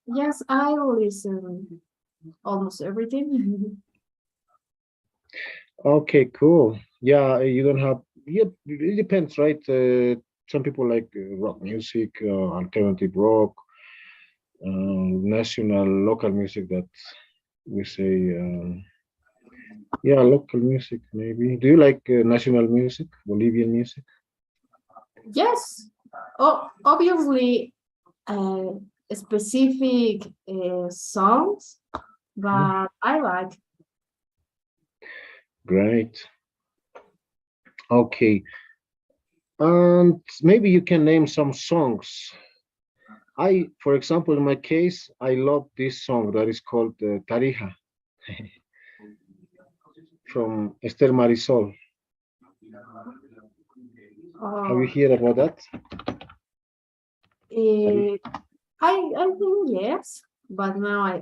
Yes, I listen almost everything. Okay, cool. Yeah, you don't have. Yeah, it depends, right? Some people like rock music, alternative rock, national, local music that we say. Yeah, local music maybe. Do you like national music, Bolivian music? Yes. Oh, obviously, uh, specific songs, Mm, but I like. great. Okay, and maybe you can name some songs. For example, in my case, I love this song that is called Tarija from Esther Marisol. Have you Oh, heard about that? eh, I think yes, but now I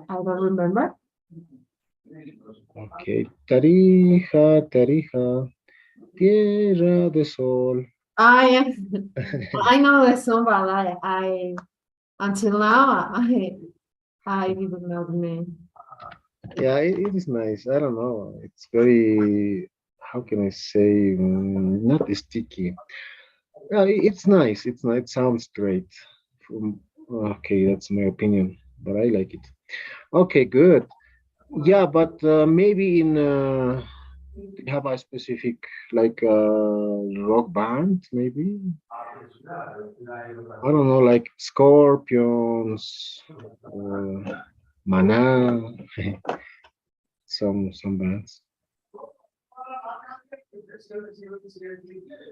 don't remember. Okay. Tarija, Tarija, tierra de sol. I I know the song, but I until now I didn't know the name. Yeah, it is nice. I don't know. It's very, how can I say, not sticky. Yeah, it's nice. It's nice. It sounds great. From, okay, that's my opinion, but I like it. Okay, good. Yeah, but maybe in do you have a specific like rock band, maybe? I don't know, like Scorpions or Mana, some bands.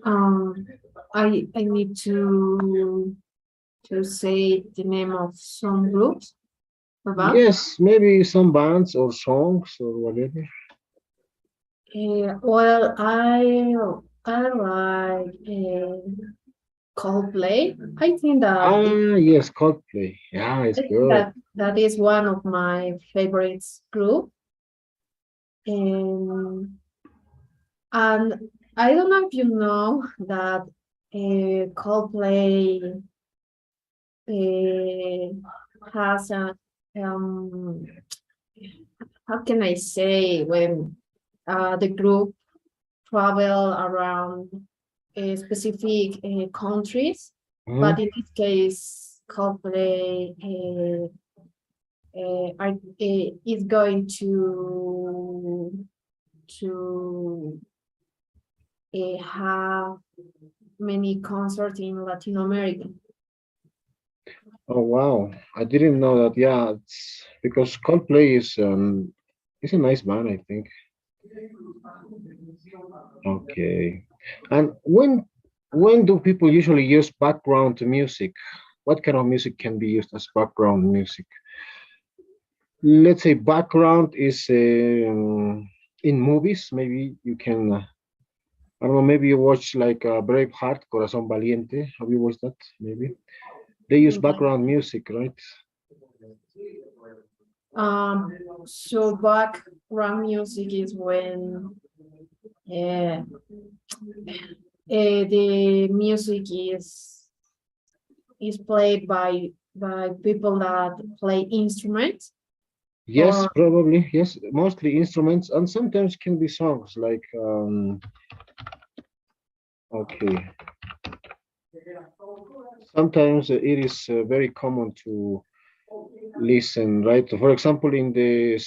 Um, I need to say the name of some groups about. Yes, maybe some bands or songs or whatever. Well, I like Coldplay. Ah, yes, Coldplay. Yeah, it's I think good. that is one of my favorites group. And and I don't know if you know that Coldplay has a um how can I say when the group travel around specific countries, but Mhm. in this case, Coldplay is going to have many concerts in Latin America. Oh wow, I didn't know that. Yeah, it's because Coldplay is a nice band, I think. Okay. And when do people usually use background music? What kind of music can be used as background music? Let's say background is in movies. Maybe you can. I don't know. Maybe you watch like Braveheart, Corazón Valiente. Have you watched that? Maybe they use background music, right? So background music is when uh, the music is played by people that play instruments Yes, or probably. Yes, mostly instruments, and sometimes can be songs like. Okay. Sometimes it is very common to listen, right? For example, in the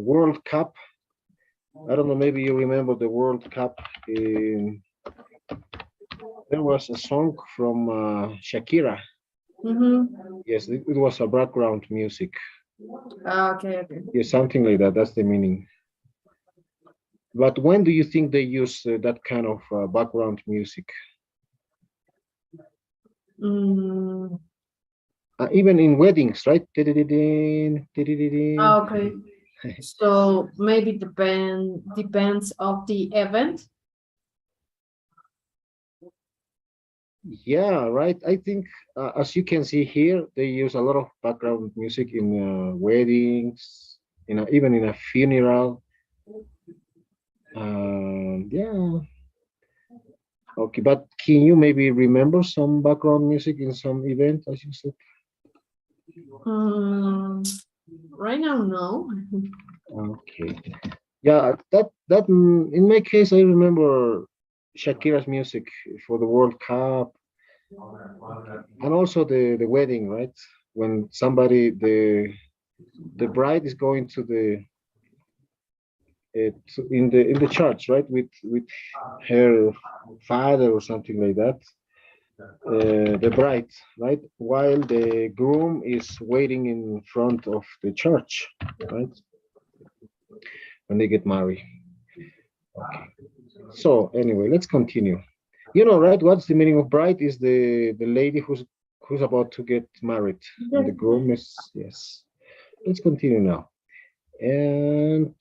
World Cup, I don't know, maybe you remember the World Cup. There was a song from Shakira. mhm. Yes, it was a background music. Okay, okay. Yes, something like that. That's the meaning. But when do you think they use that kind of background music? Mm, Even in weddings, right? Didididin, didididin. okay. So maybe depends of the event. Yeah, right. I think, as you can see here, they use a lot of background music in weddings, even in a funeral. Yeah, okay. But can you maybe remember some background music in some event, as you said? Mm, right now, no. Okay. Yeah, in my case, I remember Shakira's music for the World Cup, and also the wedding, right? When somebody the bride is going to the in the church, right, with her father or something like that, the bride, right, while the groom is waiting in front of the church, right, when they get married. Okay. So anyway, let's continue. You know, right? What's the meaning of bride? Is the lady who's about to get married, and the groom is yes. Let's continue now. And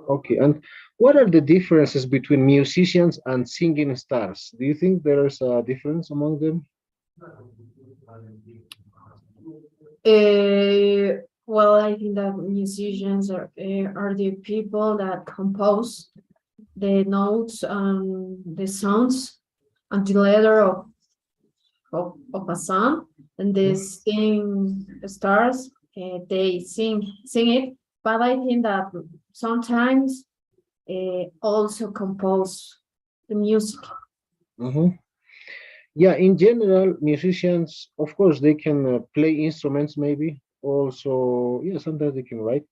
okay, and what are the differences between musicians and singing stars? Do you think there is a difference among them? Well, I think that musicians are the people that compose the notes and the sounds and the letter of a song, and the sing stars they sing it. But I think that sometimes also compose the music. Mm-hmm. Yeah, in general, musicians, of course, they can play instruments, maybe. Also, yeah, sometimes they can write,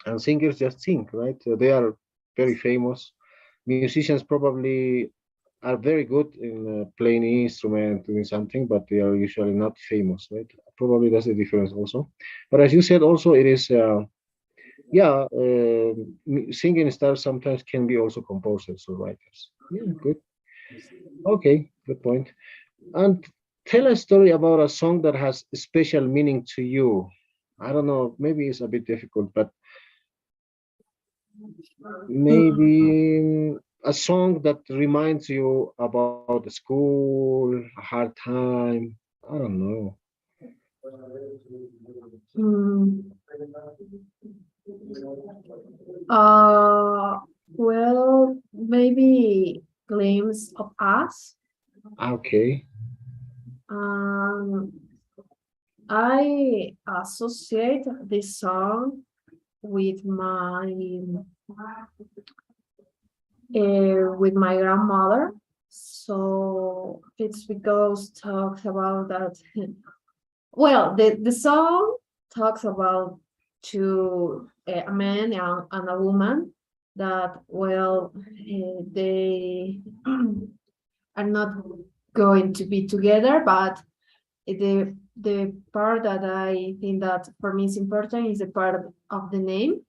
and singers just sing, right? They are very famous. Musicians probably are very good in playing an instrument, doing something, but they are usually not famous, right? Probably that's the difference also. But as you said, also it is, yeah, singing stars sometimes can be also composers or writers. Yeah, good. Okay, good point. And tell a story about a song that has special meaning to you. I don't know, maybe it's a bit difficult, but maybe a song that reminds you about the school, a hard time. I don't know. Mm, uh, well, maybe glimpse of us. Okay. Um, I associate this song with my grandmother. So it's because talks about that. Well, the song talks about a man and a woman that well they are not going to be together, but the part that I think that for me is important is the part of the name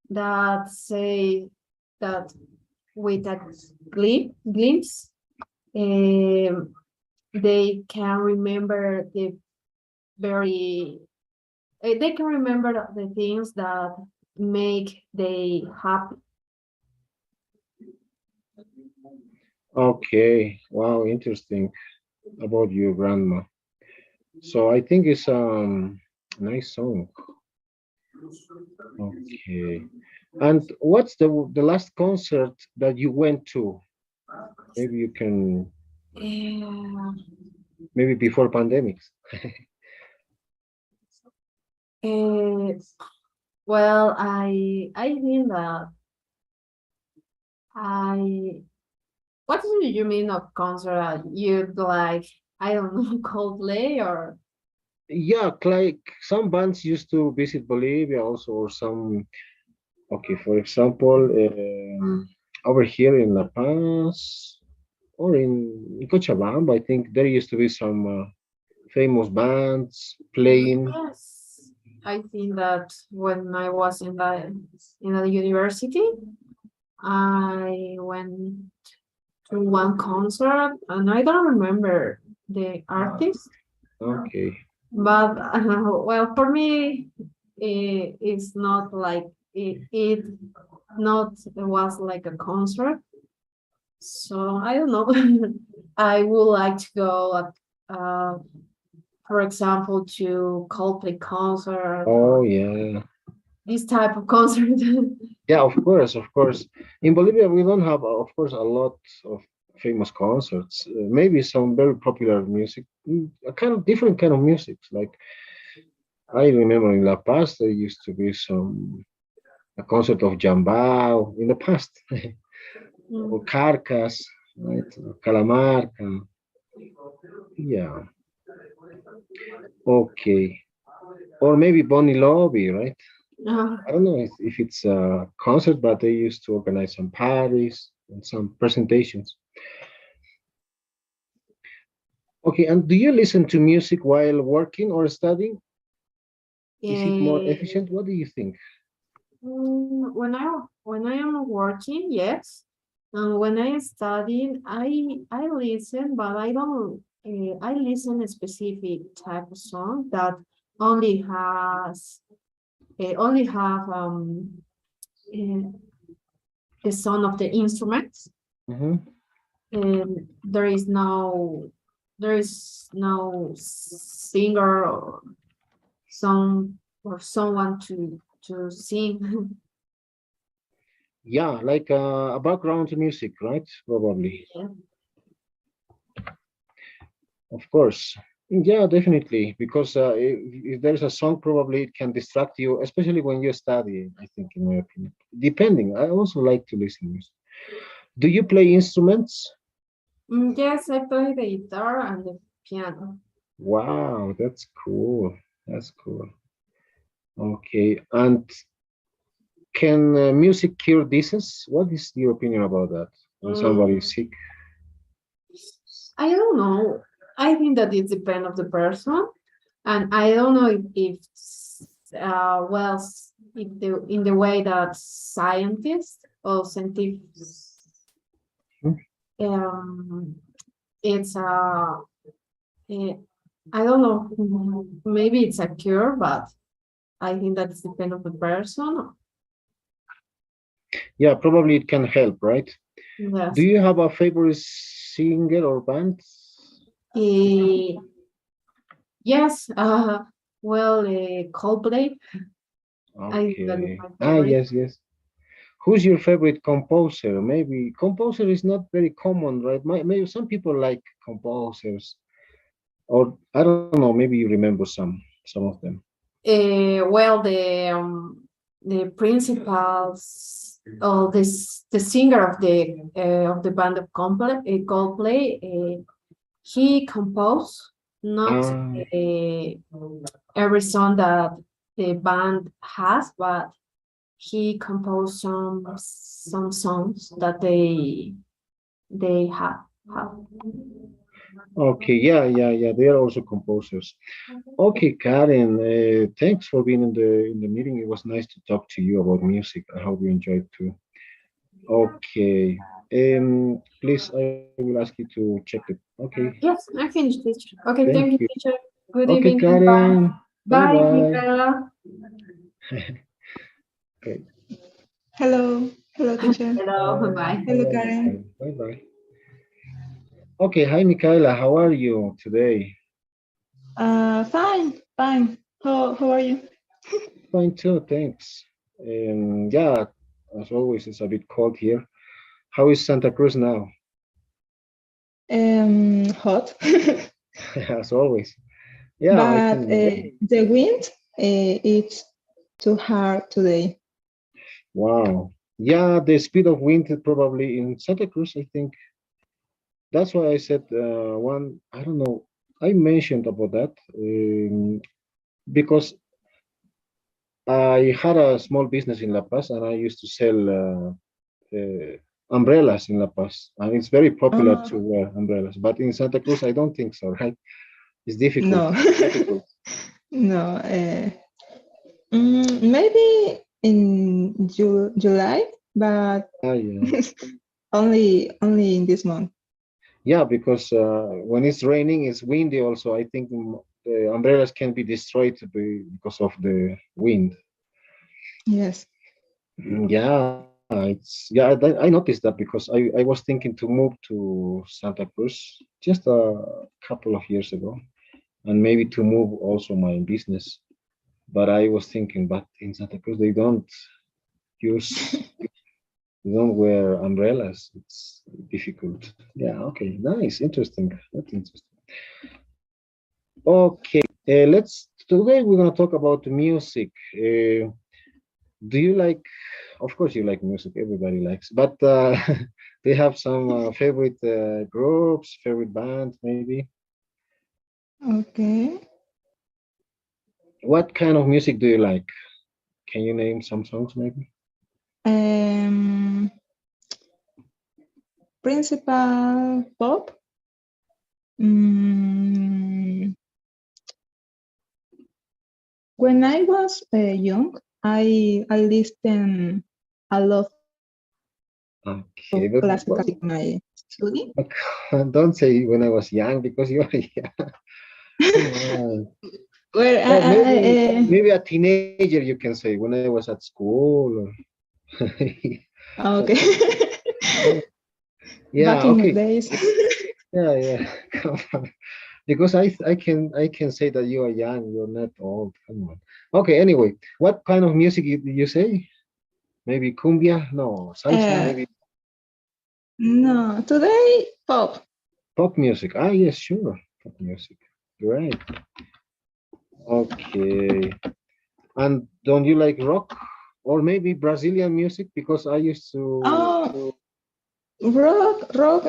that say that with a glimpse, um, they can remember very they can remember the things that make they happy. Okay. Wow, interesting about your grandma. So I think it's a nice song. Okay. And what's the last concert that you went to? Maybe you can Uh, maybe before pandemics. uh, well, I think that I what do you mean of concert? You'd like I don't know Coldplay or Yeah, like some bands used to visit Bolivia also, or some, okay, for example, over here in La Paz or in Cochabamba, I think there used to be some famous bands playing. yes. I think that when I was in the university, I went to one concert and I don't remember the artist, Okay, but well, for me, it's not like it not it was like a concert. So I don't know. I would like to go, for example, to Coldplay concert oh or yeah. this type of concert. Yeah, of course, of course. In Bolivia, we don't have, of course, a lot of famous concerts. Maybe some very popular music, a kind of different kind of music. Like I remember in La Paz, there used to be some a concert of Jambao in the past, Mm. or Carcas, right? Or Calamarca. Yeah, okay. Or maybe Bonnie Lobby, right? Uh, I don't know if it's a concert, but they used to organize some parties and some presentations. Okay, and do you listen to music while working or studying? Is it more eh, efficient? What do you think? when I am working, yes. And when I study, I listen, but I don't. I listen a specific type of song that only has only have uh, the sound of the instruments. Hmm. There is no singer or song or someone to sing. Yeah, like a background music, right? Probably, Yeah. of course. Yeah, definitely. Because if there's a song, probably it can distract you, especially when you study. I think, in my opinion, depending. I also like to listen to music. Do you play instruments? Yes, I play the guitar and the piano. Wow, that's cool. That's cool. Okay, and can music cure disease? What is your opinion about that? When somebody is Mm, sick? I don't know. I think that it depends of the person, and I don't know if well, in the way that scientists or scientists, Hmm? um, it's eh, I don't know. Maybe it's a cure, but I think that it's depend of the person. Yeah, probably it can help, right? Do Yes. you have a favorite singer or band? Eh, yes. Well, Coldplay. I think that is Okay. my Ah, favorite. yes, yes. Who's your favorite composer? Maybe composer is not very common, right? Maybe some people like composers, or I don't know. Maybe you remember some of them. Well, the principals or the singer of the band of Coldplay, he composed not Ah, every song that the band has, but he composed some songs that they have. okay. Yeah, yeah, yeah. They are also composers. Okay, Karen. Thanks for being in the meeting. It was nice to talk to you about music. I hope you enjoyed too. Okay. Please, I will ask you to check it. Okay. Yes, I finished, teacher. Okay, Thank thank you, you. teacher. Good Okay, evening. Bye. Karen. Bye Bye, bye. Michaela. Okay. Hello, hello, teacher. Hello, Bye. bye. Hello, Bye, Karen. Karen. Bye bye. Okay. Hi, Michaela. How are you today? Fine, fine. How are you? Fine too. Thanks. Yeah, as always, it's a bit cold here. How is Santa Cruz now? Hot, As always. Yeah, I but can imagine. the wind, it's too hard today. Wow. Yeah, the speed of wind probably in Santa Cruz, I think. That's why I said I don't know, I mentioned about that because I had a small business in La Paz and I used to sell umbrellas in La Paz. And it's very popular Uh, to wear umbrellas. But in Santa Cruz, I don't think so, right? It's difficult. no, Difficult. no. Maybe in July, but Ah, yeah. only in this month. Yeah, because when it's raining, it's windy also. I think the umbrellas can be destroyed because of the wind. Yes. Yeah, I noticed that because I was thinking to move to Santa Cruz just a couple of years ago, and maybe to move also my business. But I was thinking, but in Santa Cruz they don't use. You don't wear umbrellas. It's difficult. Yeah. Okay. Nice. Interesting. That's interesting. Okay. Let's today we're gonna talk about music. Do you like? Of course, you like music. Everybody likes. But do you have some favorite groups, favorite bands, maybe? Okay. What kind of music do you like? Can you name some songs, maybe? Um, Principal pop. Mm, when I was young, I listened a lot Okay, of classical in my study. but don't say when I was young because you're young. Come on. Well, Well, maybe a teenager you can say when I was at school. Or but okay. yeah, Back in the okay. days. Yeah, yeah. Come on. Because I can say that you are young, you're not old. Come on. Okay, anyway, what kind of music did you say? Maybe cumbia? No, salsa, Uh, maybe no, today pop. pop music. Ah, yes, sure. Pop music. You're right. Okay. And don't you like rock or maybe Brazilian music? Because I used to. Oh, rock.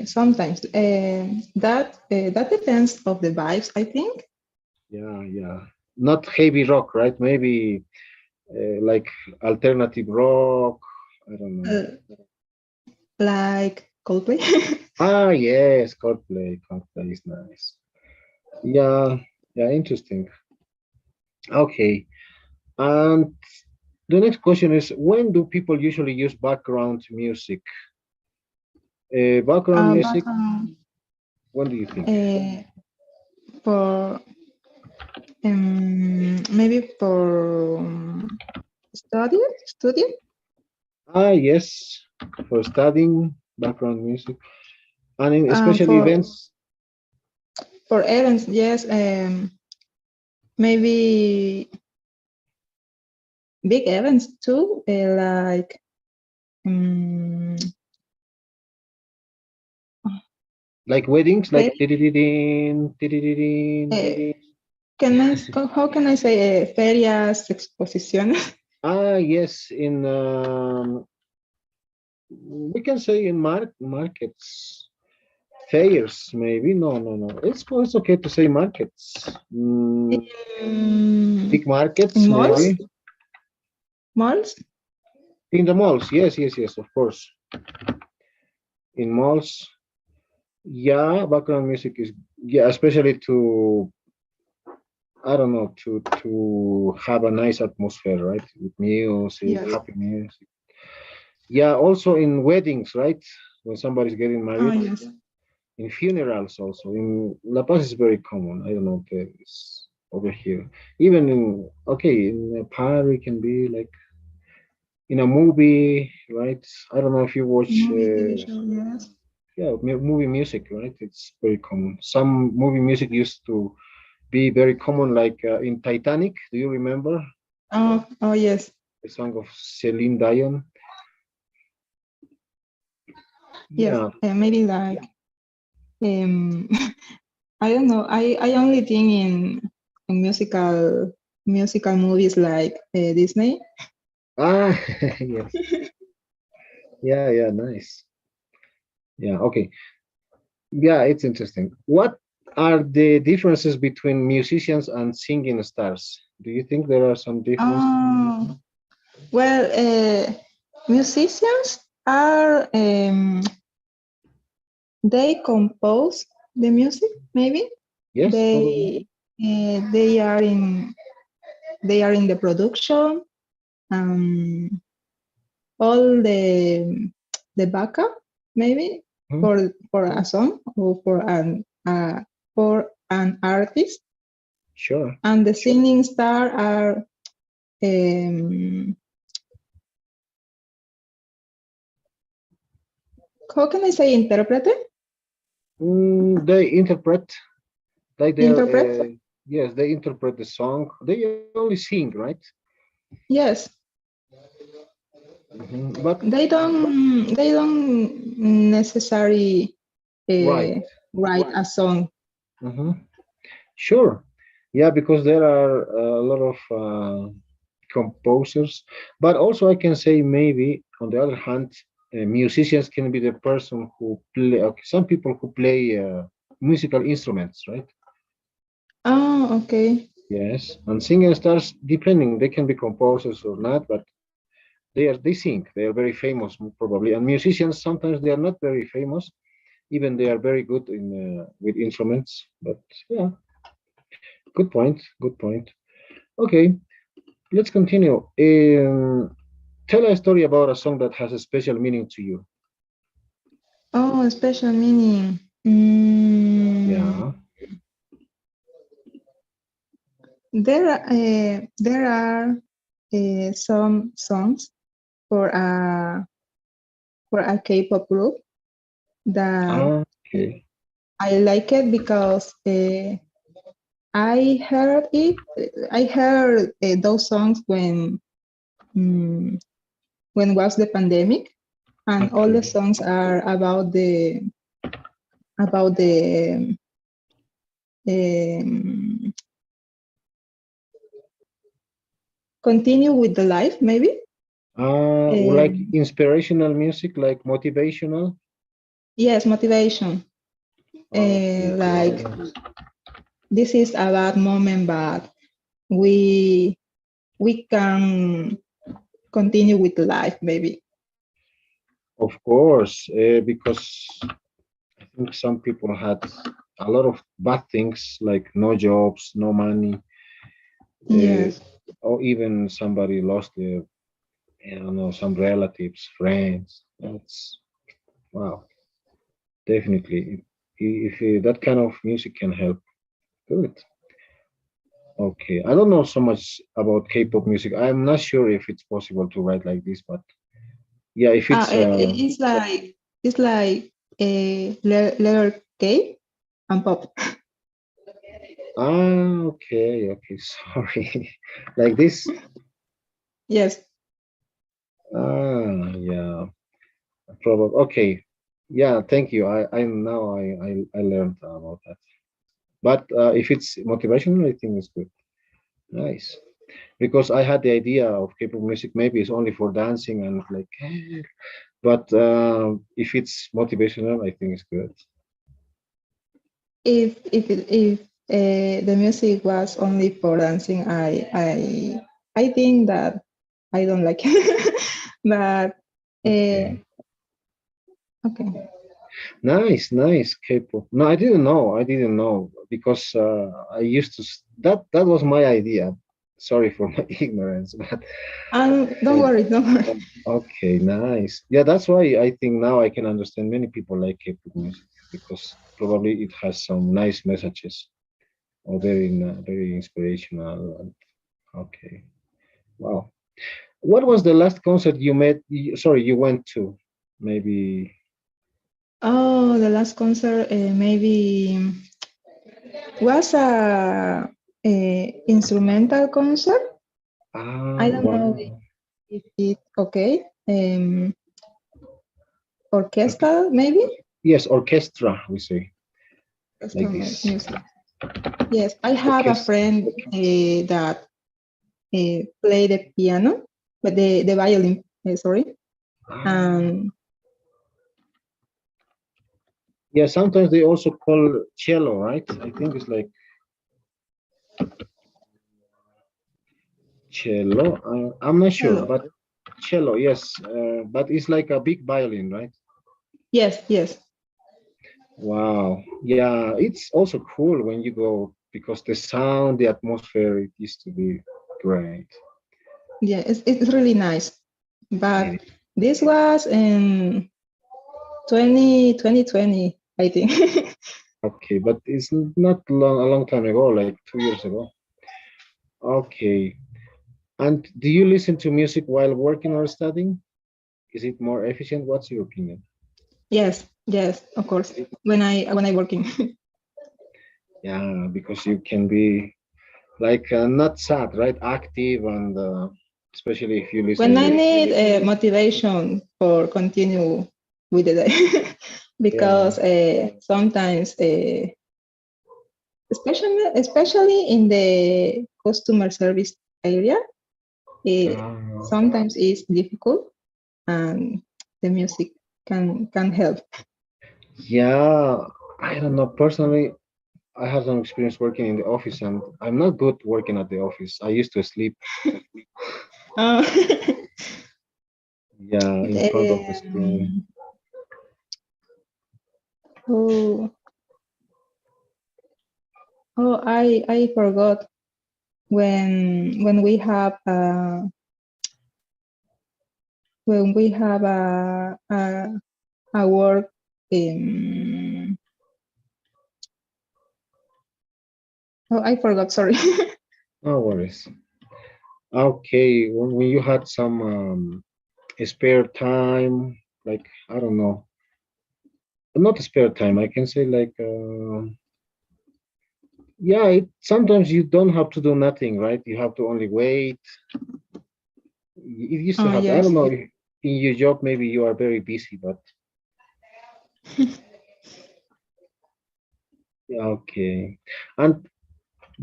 Sometimes. That depends of the vibes, I think. Yeah, yeah. Not heavy rock, right? Maybe like alternative rock. I don't know. Uh, like Coldplay. Ah, yes, Coldplay. Coldplay is nice. Yeah, yeah, interesting. Okay. And the next question is, when do people usually use background music? Background But music, when do you think? for maybe for study Ah, yes, for studying background music, and in um, special for events. for events, yes, maybe big events too, like um, Like weddings, like fe- didididin, didididin, uh, dididin. how can I say ferias, exposiciones? Ah, yes, in we can say in markets, fairs, maybe. No, no, no. It's okay to say markets. Um, Big markets, in malls, maybe. malls. In the malls, yes, yes, yes, of course. In malls, yeah, background music is yeah, especially to I don't know to have a nice atmosphere, right? With music, Yes. happy music. Yeah, also in weddings, right? When somebody's getting Oh, married, yes. in funerals also. In La Paz is very common. I don't know if it's over here. Even in okay, in Paris can be like in a movie, right? I don't know if you watch Movie, TV show, yes. yeah, movie music, right? It's very common. Some movie music used to be very common, like in Titanic. Do you remember Oh, yes. the song of Celine Dion? Yes. Yeah. Maybe like um, I don't know. I only think in musical movies like Disney. Ah, yes. Yeah, yeah, nice. Yeah, okay. Yeah, it's interesting. What are the differences between musicians and singing stars? Do you think there are some differences? Oh, well, musicians are they compose the music. Maybe Yes, probably. they they are in the production. Um, all the backup maybe Mhm. for a song or for an artist, Sure. and the singing star are um, how can I say interprete? They interpret, like they're, Interpret? yes, they interpret the song. They only sing, right? Yes. But they don't necessarily right. write a song. Mhm. Sure. Yeah, because there are a lot of composers, but also I can say maybe on the other hand, musicians can be the person who play. Okay, some people who play musical instruments, right? Oh, okay. Yes, and singing stars, depending, they can be composers or not, but they sing. They are very famous probably, and musicians sometimes they are not very famous, even they are very good in with instruments. But yeah, good point. Good point. Okay, let's continue. Tell a story about a song that has a special meaning to you. Oh, special meaning. Yeah. There are some songs for a K-pop group that Okay. I like it because I heard it. I heard those songs mm, when was the pandemic, and all the Okay. songs are about the um, continue with the life, maybe. Like Um, inspirational music, like motivational. yes, motivation. Okay. Like Nice. this is a bad moment, but we we can continue with life, maybe. Of course, because I think some people had a lot of bad things like no jobs, no money, uh, Yes. or even somebody lost their, I don't know, some relatives, friends. That's wow, definitely. If that kind of music can help, good. Okay, I don't know so much about K-pop music. I'm not sure if it's possible to write like this, but yeah, if it's It's like a letter K and pop. okay, okay, sorry, like this. Yes. Yeah, probably. Okay, yeah, thank you. I'm now I learned about that. But if it's motivational, I think it's good. Nice. Because I had the idea of K-pop music maybe it's only for dancing and like, but if it's motivational, I think it's good. If the music was only for dancing, I think that I don't like it. But Okay. okay. Nice, nice K-pop. No, I didn't know. I didn't know because I used to. That was my idea. Sorry for my ignorance, but Don't uh, worry, don't worry. okay, nice. Yeah, that's why I think now I can understand many people like K-pop music because probably it has some nice messages or very inspirational. Okay, wow. What was the last concert you met? Sorry, you went to? Maybe. Oh, the last concert maybe was a instrumental concert. I don't know Wow. if it's okay. Okay. Orchestral, maybe? Yes, orchestra, we say like Orchestral this. music. Yes, I have a Orchestra. friend that play the piano, but the violin, sorry. Ah, And yeah, sometimes they also call cello, right? I think it's like cello. I'm not sure, hello. but cello, yes. But it's like a big violin, right? Yes, yes. Wow. Yeah, it's also cool when you go because the sound, the atmosphere, it used to be great. Yeah, it's really nice. But this was in 2020, I think. Okay, but it's not long, a long time ago, like 2 years ago. Okay. And do you listen to music while working or studying? Is it more efficient? What's your opinion? Yes, yes, of course. When I working. Yeah, because you can be like not sad, right? Active and especially if you When listen I with. need motivation for continue with the day, Yeah. because sometimes, especially in the customer service area, Uh, sometimes it's difficult, and the music can help. yeah, I don't know. Personally, I have some experience working in the office, and I'm not good working at the office. I used to sleep, Uh, yeah, in front of the screen. um, oh, I forgot when we have a work in. Oh, I forgot. Sorry. No worries. Okay, when you had some spare time, like I don't know, not spare time. I can say like, yeah. Sometimes you don't have to do nothing, right? You have to only wait. It used to Oh happen. I don't yes. know. In your job, maybe you are very busy, but yeah, okay. And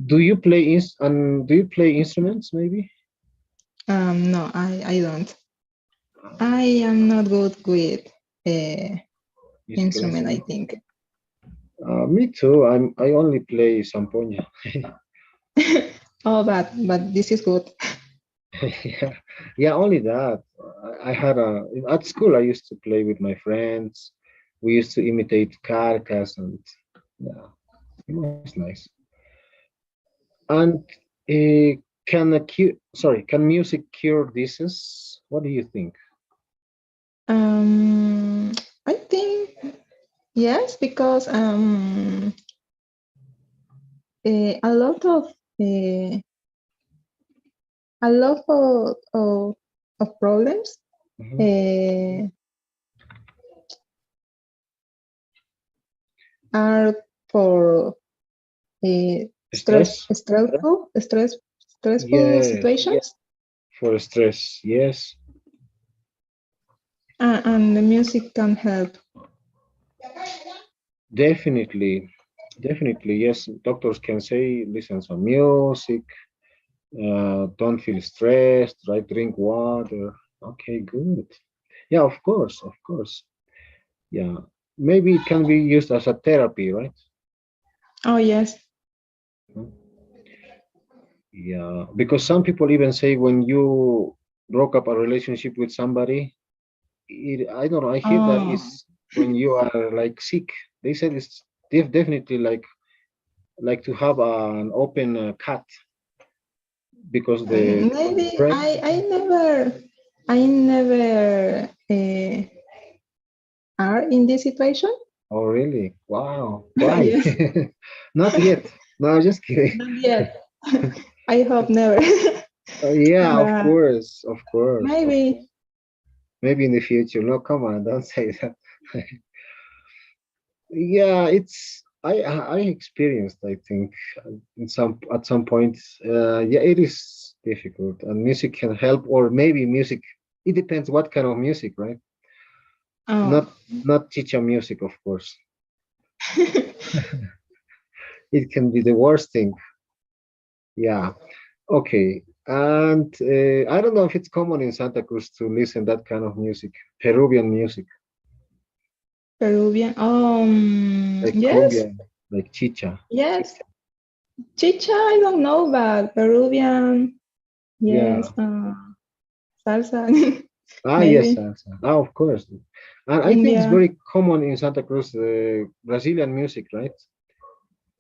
do you play instruments maybe? No, I don't. I am not good with uh, Musical instrument, I instruments? think. Me too. I only play sampoña. Oh, but this is good. Yeah, yeah, only that. I had at school. I used to play with my friends. We used to imitate carcas, and yeah, it was nice. And can music cure disease? What do you think? Um, I think yes, because a lot uh, a lot of problems Mhm. uh, are for Stress? stressful Yes, situations, for stress. Yes, and the music can help. definitely, definitely. Yes, doctors can say listen some music. Don't feel stressed, right? Drink water. Okay, good. Yeah, of course, of course. Yeah, maybe it can be used as a therapy, right? Oh yes. Mhm. Yeah, because some people even say when you broke up a relationship with somebody, I don't know, I hear that Oh, is when you are like sick. They said it's definitely like to have an open cut because the maybe brain. I never are in this situation. Oh, really? Wow. Why? Yes, Not yet. No, just kidding. not yet. I hope never. Yeah, of But course, of course, of course. maybe. Maybe in the future. No, come on, don't say that. Yeah, I experienced, I think, in some at some point. Yeah, it is difficult, and music can help, or maybe music. It depends what kind of music, right? Oh, Not teacher music, of course. It can be the worst thing. Yeah. Okay. And I don't know if it's common in Santa Cruz to listen that kind of music, Peruvian music, Peruvian. like Yes, cumbia, like chicha. yes. Chicha, I don't know, but Peruvian. Yeah. Yes. Salsa, Ah, yes, maybe. salsa. Ah, of course. And I think it's Cumbia. very common in Santa Cruz, Brazilian music, right?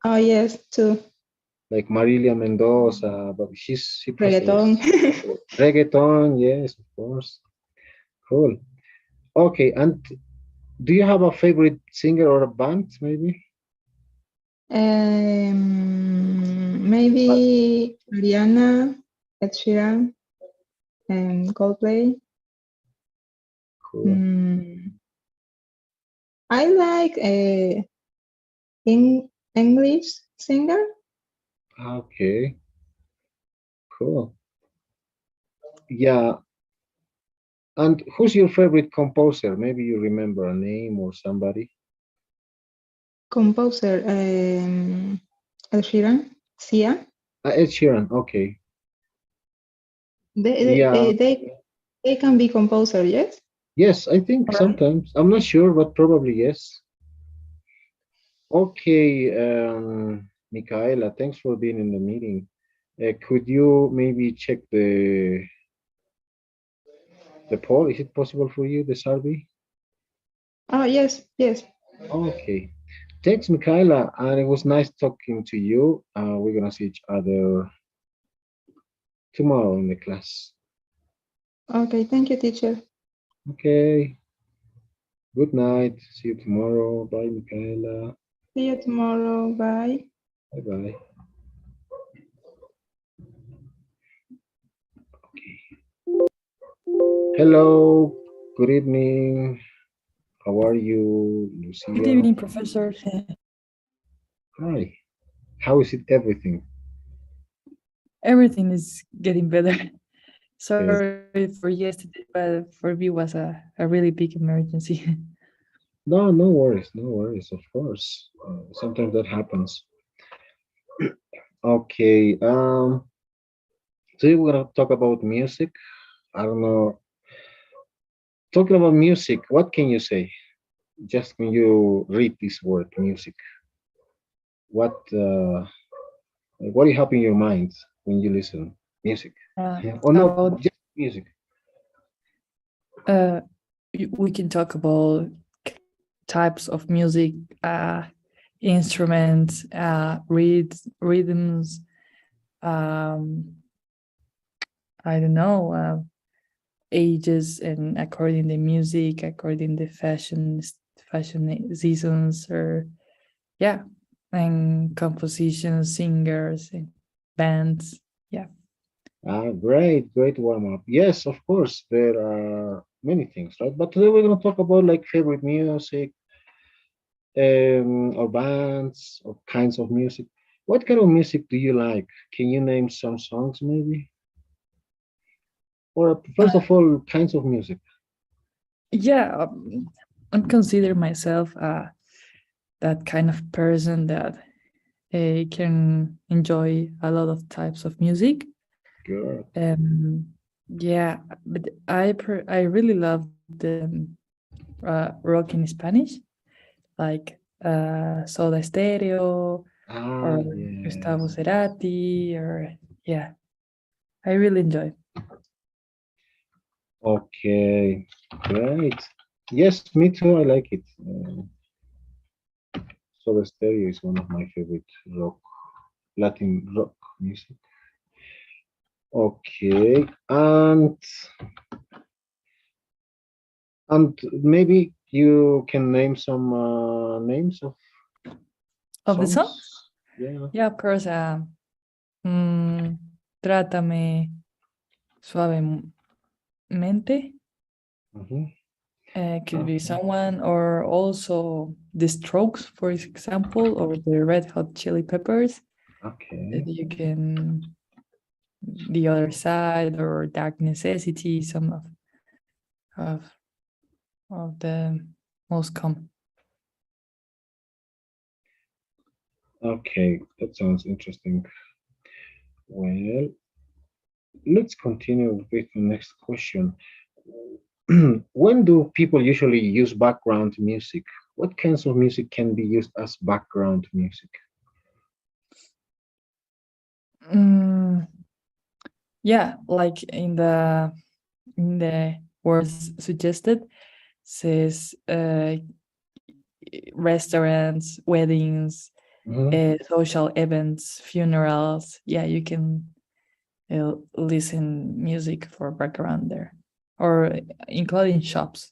Oh, yes, too. Like Marilia Mendoza, but she Reggaeton. passes reggaeton. Yes, of course. Cool. Okay. And do you have a favorite singer or a band, maybe? Maybe Ariana, Ed Sheeran, and Coldplay. Cool. Mm, I like a English singer. Okay. Cool. Yeah. And who's your favorite composer? Maybe you remember a name or somebody. Composer, Ed Sheeran, Sia. Ed Sheeran. Okay. They, they, Yeah. eh, they, they can be composer, yes? Yes, I think Right. sometimes. I'm not sure, but probably yes. Okay, Michaela, thanks for being in the meeting. Could you maybe check the poll? Is it possible for you, the survey? Oh, yes, yes. Okay. Thanks, Michaela, and it was nice talking to you. We're gonna see each other tomorrow in the class. Okay, thank you, teacher. Okay. Good night. See you tomorrow. Bye, Michaela. See you tomorrow. Bye. Bye bye. Hello. Good evening. How are you, Good Lucia? evening, Professor. Hi. How is it everything? Everything is getting better. Yes. Sorry for yesterday, but for me was a really big emergency. No, no worries. No worries. Of course. Sometimes that happens. Okay. Today we're gonna talk about music. I don't know. Talking about music, what can you say? Just when you read this word, music, what do you have in your mind when you listen music? Or not About just music. uh, we can talk about types of music, instruments, rhythms. Um, I don't know, ages, and according the music, according the fashion seasons, or yeah, and compositions, singers, and bands. Yeah. Great warm up. Yes, of course, there are many things, right? But today we're gonna talk about like favorite music, or bands, or kinds of music. What kind of music do you like? Can you name some songs, maybe? Or first of all, kinds of music. Yeah, I'm consider myself that kind of person that can enjoy a lot of types of music. Good. Yeah, but I really love the rock in Spanish, like Soda Stereo Ah, or Gustavo yes. Cerati, or yeah, I really enjoy. Okay, great. Yes, me too. I like it. Soda Stereo is one of my favorite Latin rock music. Okay, and maybe you can name some names of Of the songs. songs, Yeah. yeah, of course. Mm, Trátame suavemente Hmm. could be Okay. someone, or also the Strokes, for example, or the Red Hot Chili Peppers. That Okay. you can the other side, or Dark Necessity, some of the most common. Okay. That sounds interesting. Well, let's continue with the next question. When do people usually use background music? What kinds of music can be used as background music? Mm, yeah, like in the words suggested, says restaurants, weddings, Mhm. social events, funerals. Yeah, you can listen music for background there, or including shops.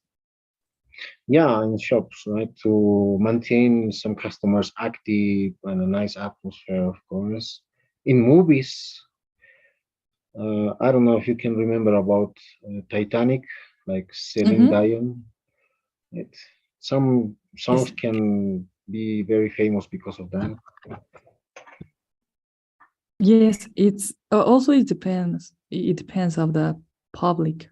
Yeah, in shops, right? To maintain some customers active and a nice atmosphere, of course. In movies, I don't know if you can remember about Titanic, like Celine Mhm. Dion. It, some songs Yes, can be very famous because of that. yes. It's also it depends. It depends of the public.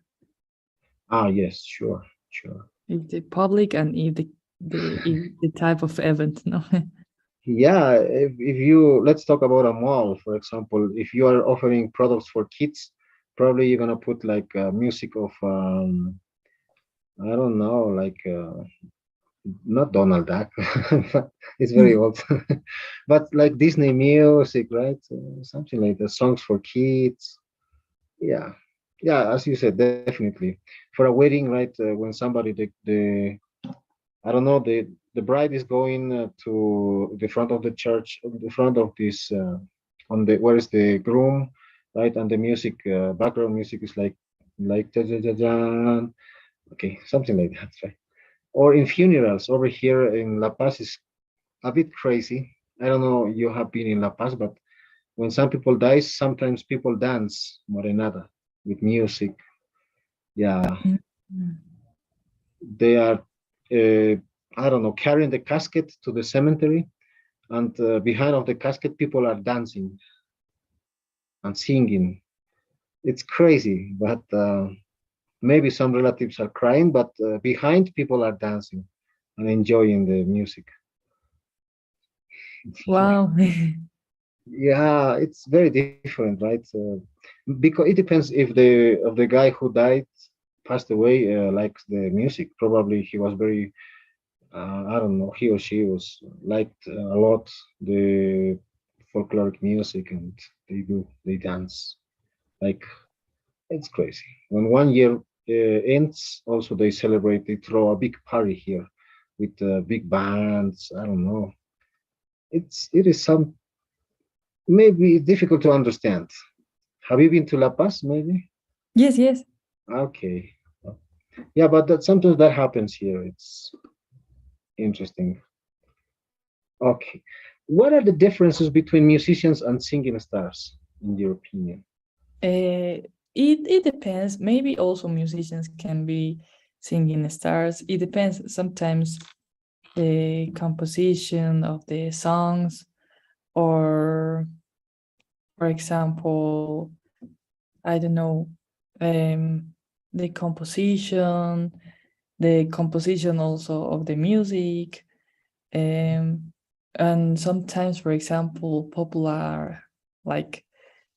Ah, yes, sure, sure. If the public and if the type of event, no. Yeah, if you let's talk about a mall, for example. If you are offering products for kids, probably you're gonna put like music of I don't know, like not Donald Duck, it's very old, but like Disney music, right? Something like the songs for kids. Yeah, yeah, as you said, definitely for a wedding, right? When somebody the I don't know, the bride is going to the front of the church, the front of this on the where is the groom, right? And the music, background music is like ja, ja, ja, ja. Okay, something like that, right? Or in funerals over here in La Paz is a bit crazy. I don't know, you have been in La Paz, but when some people die, sometimes people dance morenada with music. Yeah, Mm. they are, I don't know, carrying the casket to the cemetery, and behind of the casket, people are dancing and singing. It's crazy, but maybe some relatives are crying, but behind people are dancing and enjoying the music. Wow. Yeah, it's very different, right? Because it depends if the guy who died passed away likes the music. Probably he was very I don't know, he or she was liked a lot the folkloric music, and they dance like it's crazy. When 1 year ends, also they celebrate. They throw a big party here with big bands. I don't know. It is some maybe difficult to understand. Have you been to La Paz? Maybe. Yes, yes. Okay. Yeah, but that sometimes that happens here. It's interesting. Okay. What are the differences between musicians and singing stars, in your opinion? It depends. Maybe also musicians can be singing stars. It depends. Sometimes the composition of the songs, or for example, I don't know, um, the composition also of the music, um, and sometimes, for example, popular like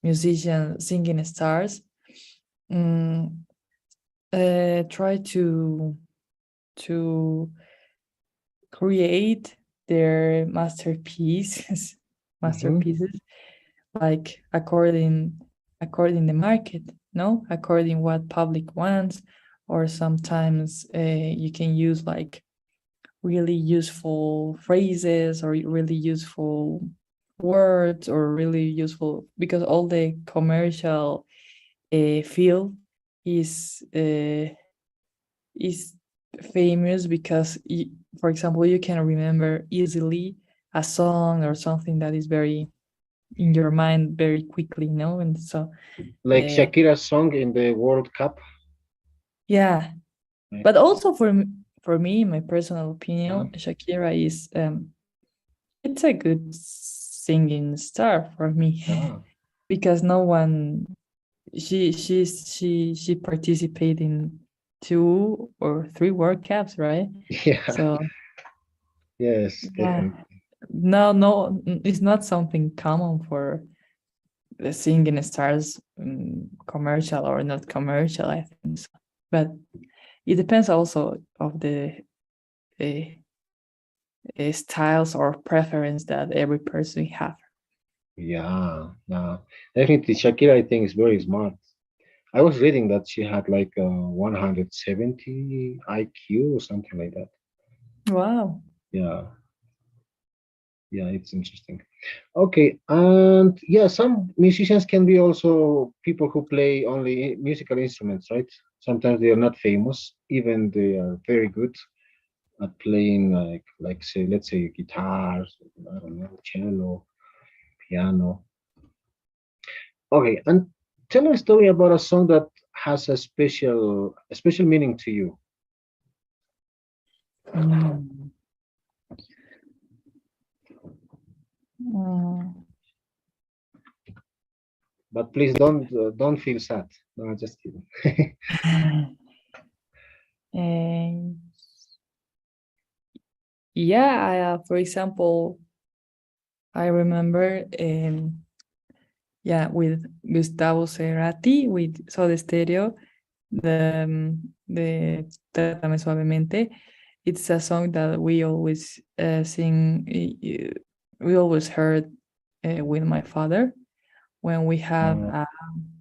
musician singing stars mm, try to create their masterpieces Hmm. masterpieces like according the market, no, according what public wants. Or sometimes you can use like really useful phrases or really useful words, or really useful because all the commercial field is famous because for example, you can remember easily a song or something that is very in your mind very quickly, and so Like uh, Shakira's song in the World Cup. yeah. Right? But also for me, my personal Uh-huh. opinion, Shakira is it's a good singing star for me. Ah, Because no one she participated in 2 or 3 World Cups, right? yeah, So yes, yeah, definitely. no, it's not something common for the singing stars, commercial or not commercial, I think so. But it depends also of the uh, styles or preference that every person have. Yeah, yeah, definitely. Shakira, I think, is very smart. I was reading that she had like 170 IQ or something like that. Wow. Yeah, yeah, it's interesting. Okay, and yeah, some musicians can be also people who play only musical instruments, right? Sometimes they are not famous, even they are very good at playing like say let's say guitar, I don't know, cello, piano. Okay, and tell a story about a song that has a special meaning to you. Mm. Mm. But please don't feel sad. No, just kidding. And yeah, for example, I remember, yeah, with Gustavo Cerati, with Soda Stereo, the Trátame Suavemente. It's a song that we always sing. We always heard with my father when we have, Uh,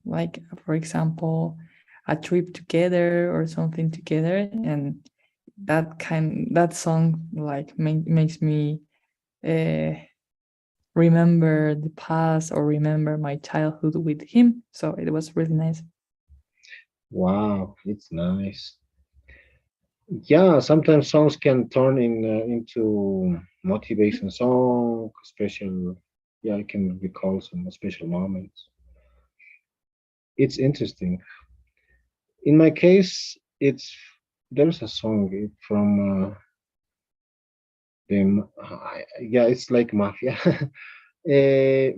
like, for example, a trip together or something together, and that song like makes me uh, remember the past or remember my childhood with him. So it was really nice. wow, it's nice. Yeah, sometimes songs can turn into motivation song, special. Yeah, I can recall some special moments. It's interesting. In my case, it's there's a song from yeah, it's like mafia.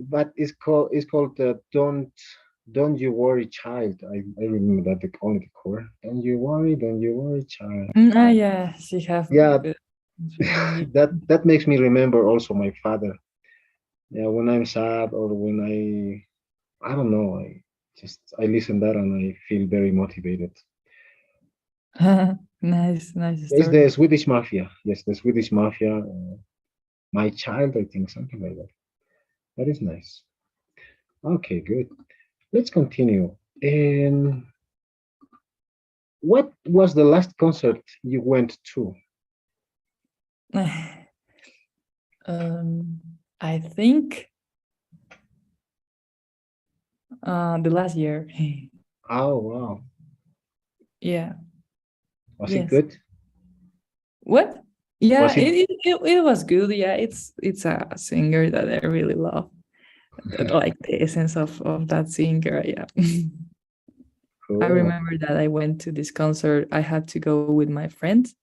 But it's called don't you worry child. I remember that the only the core. Don't you worry child. Yeah, she have Yeah, it's really. that makes me remember also my father. Yeah, when I'm sad or when I don't know, I listen that and I feel very motivated. Nice It's story. the Swedish Mafia. Yes, the Swedish Mafia. My child, I think something like that. That is nice. Okay, good. Let's continue. And what was the last concert you went to? I think the last year. Oh wow, Yeah. was it Yes. good? What? Yeah, Was it it was good. Yeah, it's a singer that I really love. Like the essence of that singer. Yeah. I cool? remember that I went to this concert. I had to go with my friends.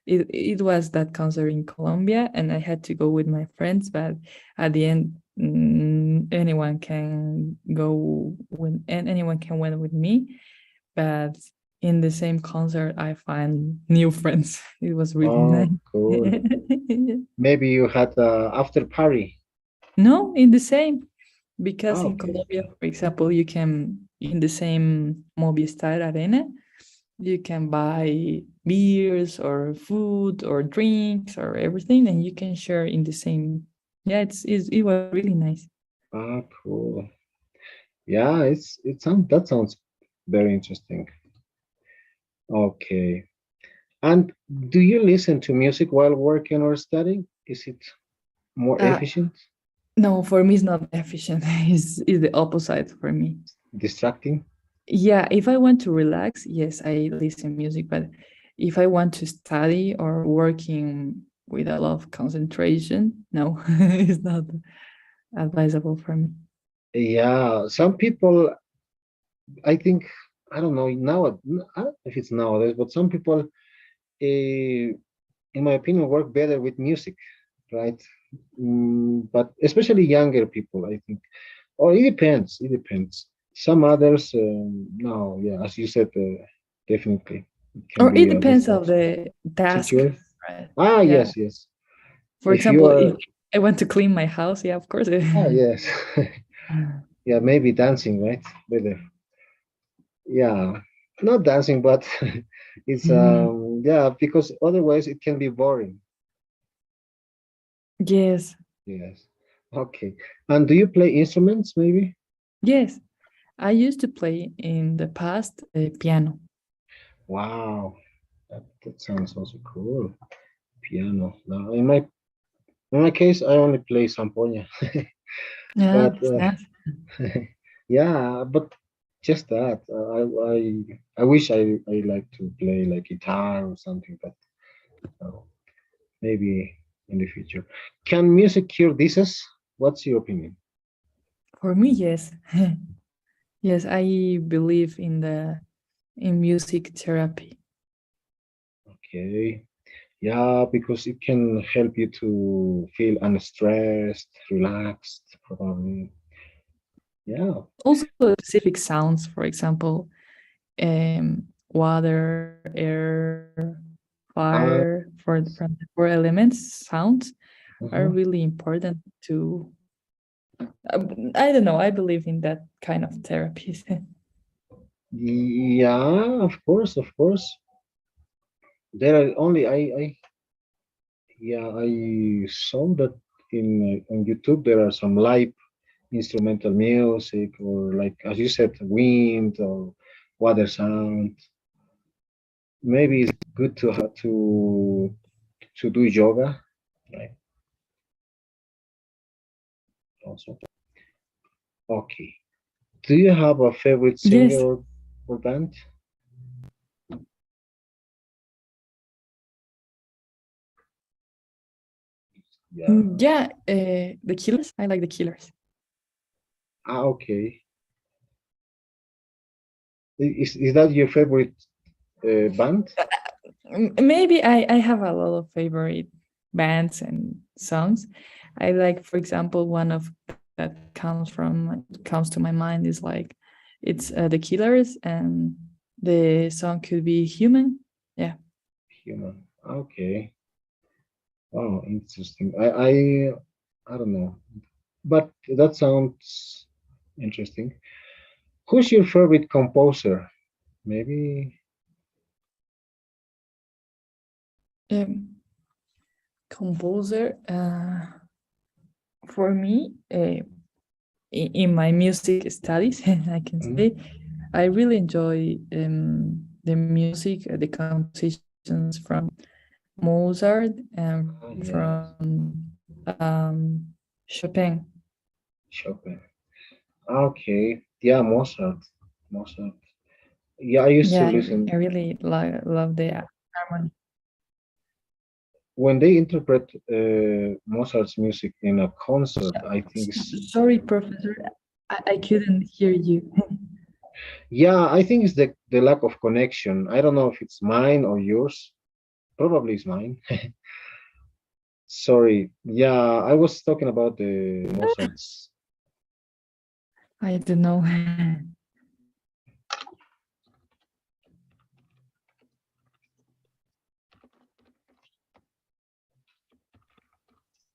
It was that concert in Colombia, and I had to go with my friends. But at the end, anyone can go with, and anyone can went with me. But in the same concert, I find new friends. It was really Oh, nice. cool. Maybe you had a after party. No, in the same, because Oh, in okay, Colombia, for example, you can, in the same Movistar Arena, you can buy beers or food or drinks or everything, and you can share in the same. Yeah, it was really nice. ah, cool. Yeah, it sounds very interesting. Okay. And do you listen to music while working or studying? Is it more Uh, efficient, no, for me, it's not efficient. Is the opposite for me. distracting? Yeah, if I want to relax, yes, I listen music. But if I want to study or working with a lot of concentration, no, it's not advisable for me. Yeah, some people, I think, I don't know now, I don't know if it's nowadays, but some people, in my opinion, work better with music, right? But especially younger people, I think. Or it depends. It depends. Some others, no, yeah, as you said, definitely it can Or be it a depends of distraction. the task, Situation. right? Ah, Yeah. yes, yes. For If you example, if are, I want to clean my house, yeah, of course. ah, yes, yeah, maybe dancing, right? Better. Yeah, not dancing, but it's yeah, because otherwise it can be boring. Yes, Yes. Okay. And do you play instruments, maybe? yes. I used to play in the past piano. Wow, that sounds also cool. Piano. Now, in my case, I only play sampoña, Yeah, but it's nice. yeah, but just that. I wish I like to play like guitar or something, but uh, maybe in the future. Can music cure disease? What's your opinion? For me, yes. Yes, I believe in music therapy. Okay. Yeah, because it can help you to feel unstressed, relaxed, probably. Yeah. Also specific sounds, for example, water, air, Uh, fire, from the four elements, sounds are mhm. really important to. I don't know. I believe in that kind of therapies. Yeah, of course, of course. There are only I saw that in on YouTube there are some live instrumental music or like as you said, wind or water sound. Maybe it's good to have to do yoga, right? Also, okay. Do you have a favorite Yes. singer or band? Yeah. Yeah. The Killers. I like the Killers. Okay. Is that your favorite band? Maybe I have a lot of favorite bands and songs. I like, for example, one of that comes to my mind is like it's the Killers, and the song could be Human. Yeah. Human. Okay. Oh, interesting. I don't know, but that sounds interesting. Who's your favorite composer? Maybe. Um, Composer. For me, in my music studies, I can Mhm. say I really enjoy the music, the compositions from Mozart and Yes, from Chopin. Chopin. Okay. Yeah, Mozart. Mozart. Yeah, I used to Yeah, listen I really love the harmony. when they interpret Mozart's music in a concert. I think Sorry, Professor, I couldn't hear you. yeah, I think it's the lack of connection. I don't know if it's mine or yours. Probably it's mine. Sorry. Yeah, I was talking about the Mozart's. I don't know.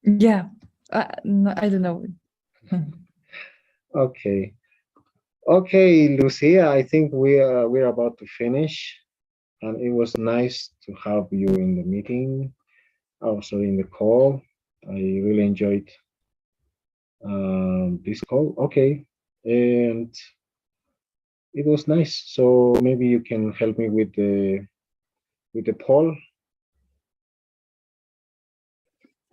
Yeah, no, I don't know. Okay. Okay, Lucia, I think we're about to finish, and it was nice to have you in the meeting. Also in the call. I really enjoyed this call. Okay, and it was nice. So maybe you can help me with the poll.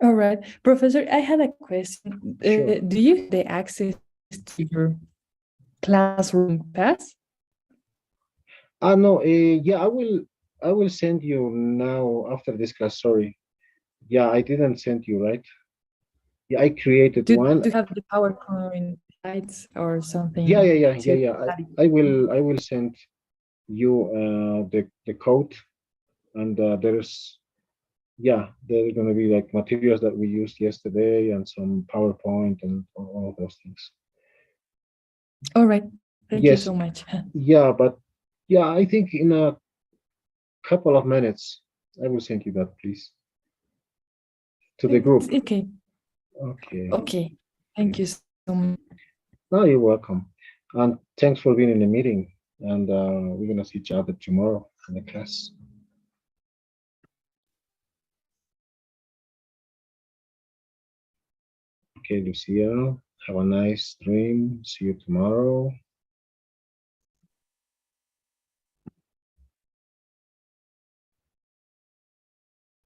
All right, Professor, I had a question. Sure. Do you have the access to your classroom pass? No. Yeah, I will send you now after this class. Sorry. Yeah, I didn't send you, right? Yeah, I created one. Do you have the PowerPoint slides or Yeah, something yeah, yeah, yeah, to yeah. study? I will send you the code, and there's yeah, there's gonna be like materials that we used yesterday and some PowerPoint and all of those things. All right. Thank you Yes, so much. yeah, but yeah, I think in a couple of minutes I will send you that, please, to the It's group. okay. Okay. Okay. Thank you so much. No, you're welcome, and thanks for being in the meeting. And we're gonna see each other tomorrow in the class. Okay, Lucia, have a nice dream. See you tomorrow.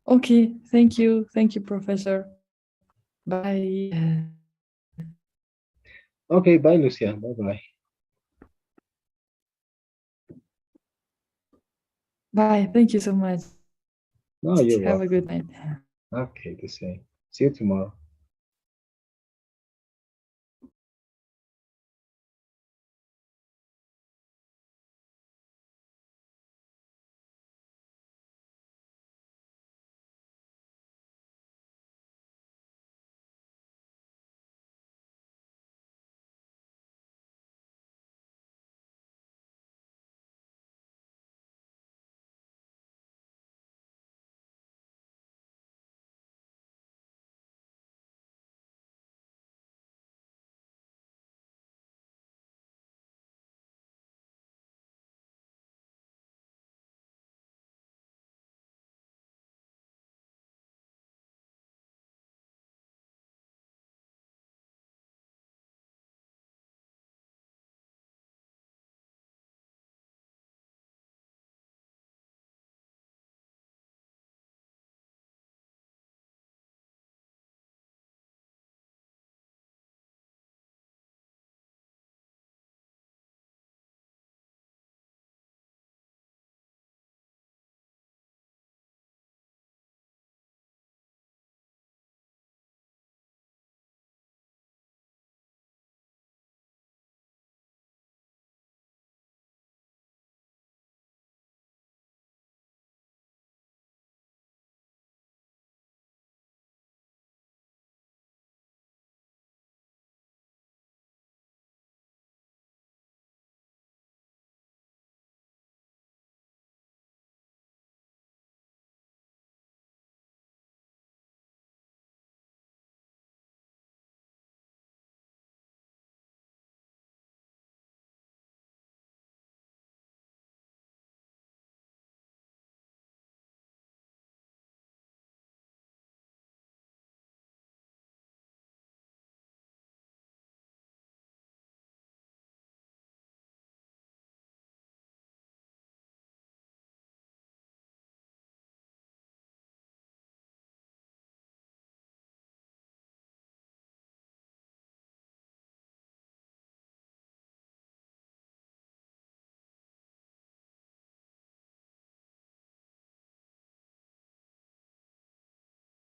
Okay. Thank you. Thank you, Professor. Bye. Okay, bye, Lucia. Bye bye. Bye. Thank you so much. No, you're Have a welcome. good night. Okay, the same. See you tomorrow.